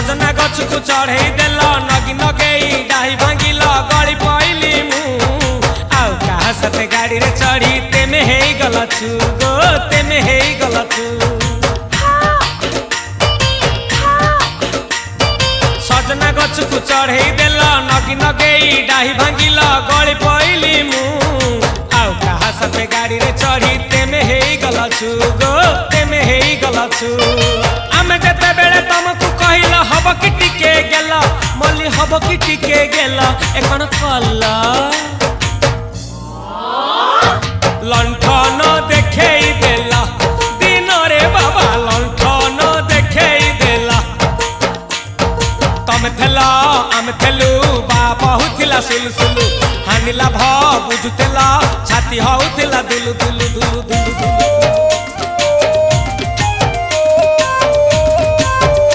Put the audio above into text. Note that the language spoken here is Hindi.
सजना गछ को चढ़े देल नगी नगेई डाही भांगिल गली पइली मु आउ कहा साथे गाड़ी रे चढ़ी तेमे हे गलछु गो तेमे हे गलछु सजना गछ को चढ़े देल नगी नगेई डाही भांगिल गली पइली मु आउ कहा साथे गाड़ी रे चढ़ी तेमे हे गलछु गो तेमे हे गलछु आमे जेते बेले तुमको कहिला हब कि टिके गेला मल्ली हब कि टिके गेला एकन कल्ला लंठन देखेई देला दिन रे बाबा लंठन देखेई देला तमे थेला आमे थेलु बाबा हुथिला सुलु सुलु हानिला भ बुझुतेला छाती हउथिला दुलु दुलु दुलु दुलु